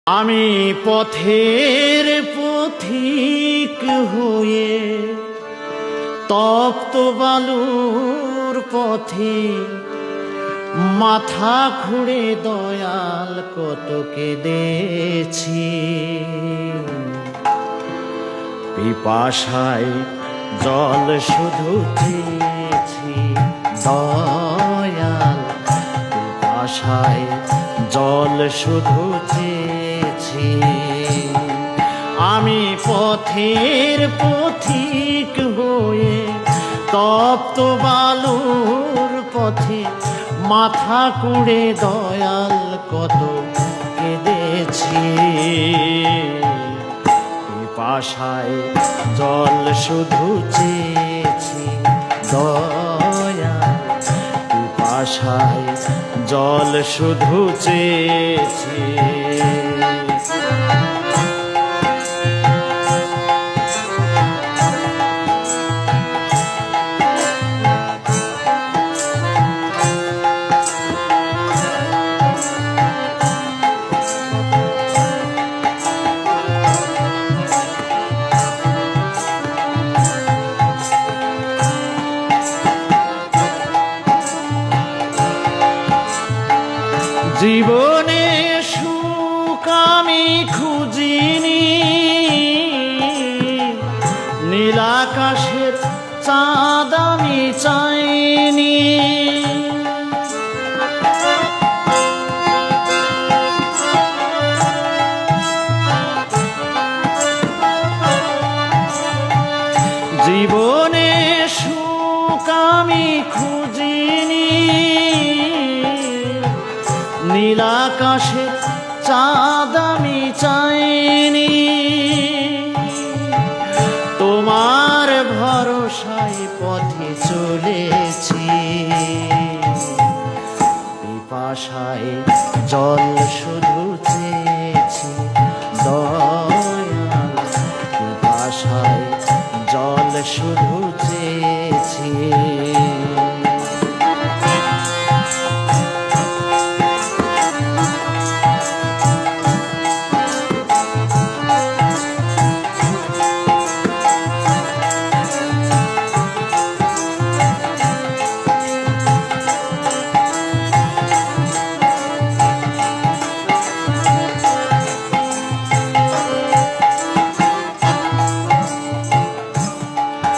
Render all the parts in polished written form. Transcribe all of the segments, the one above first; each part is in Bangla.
আমি পথের পথিক হয়ে তপ্ত বালুর পথে মাথা খুঁড়ে দয়াল কত কেঁদেছি। পিপাসায় জল শুধু চেয়েছি দয়াল, পিপাসায় জল শুধু চেয়েছি। আমি পথের পথিক হয়ে তপ্ত বালুর পথে মাথা কুঁড়ে দয়াল কত কেঁদেছি। পিপাসায় জল শুধু চেয়েছি দয়াল, পিপাসায় জল শুধু চেয়েছি। জীবনে সুখ আমি খুঁজিনি, নীল আকাশের চাঁদ আমি চাইনি। জীবনে সুখ আমি খুঁজিনি, নীল আকাশের চাঁদ আমি চাইনি। তোমার ভরসায় পথে চলেছি, পিপাসায় জল শুধু চেয়েছি দয়াল, পিপাসায় জল শুধু চেয়েছি।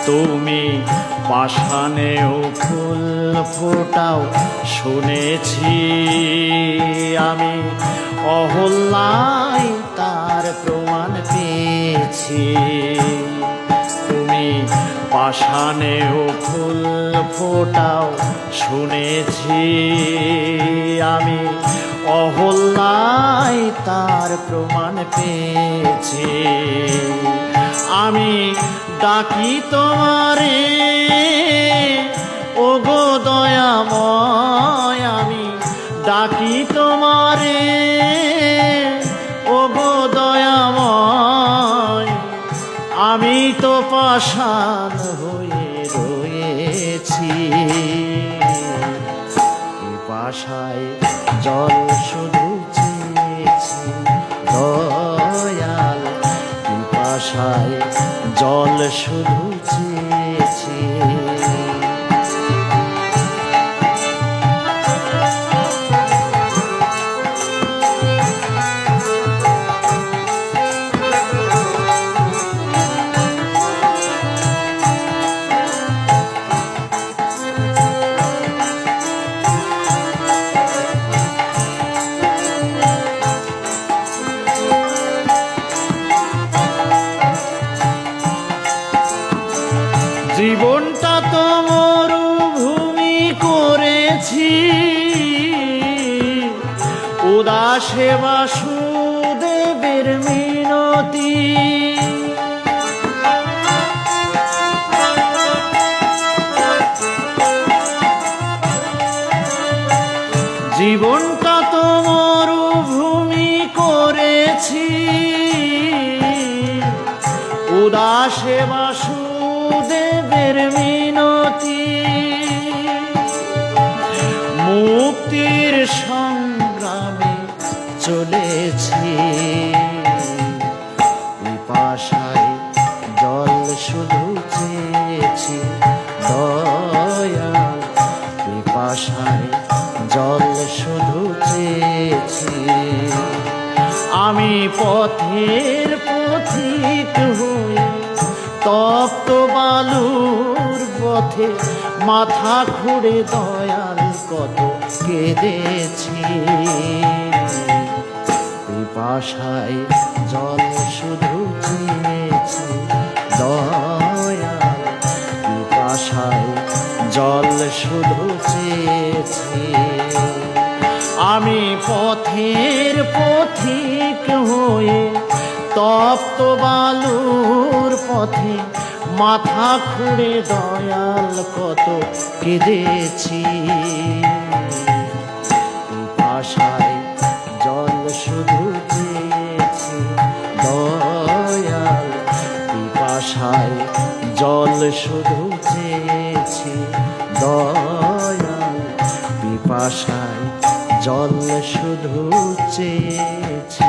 তুমি পাষাণেও ফুল ফোটাও শুনেছি, আমি অহল্যায় তার প্রমাণ পেয়েছি। তুমি পাষাণেও ফুল ফোটাও শুনেছি, আমি অহল্যায় তার প্রমাণ পেয়েছি। আমি ডাকি তোমারে ওগো দয়াময়, আমি ডাকি তোমারে ওগো দয়াময়। আমি তো পাষাণ হয়ে রয়েছি, পিপাসায় জল শুধু চেয়েছি দয়াল, পিপাসায় জল শুধু চেয়েছি। জীবনটা তো মরুভূমি করেছি, উদাসে বাসুদেবের মিনতি। জীবনটা তো মরুভূমি করেছি, উদাসে বাসুদেবের মিনতি। মুক্তির সংগ্রামে চলেছি, আমি পথের পথিক হয়ে তপ্ত বালুর পথে মাথা খুঁড়ে দয়াল কত কেঁদেছি। পিপাসায় জল শুধু চেয়েছি দয়াল, পিপাসায় জল শুধু চেয়েছি। আমি পথের পথিক হয়ে তপ্ত বালুর পথে মাথা খুঁড়ে দয়াল কত কেঁদেছি। পিপাসায় জল শুধু চেয়েছি দয়াল, পিপাসায় জল শুধু চেয়েছি দয়াল, পিপাসায় জল শুধু চেয়েছি।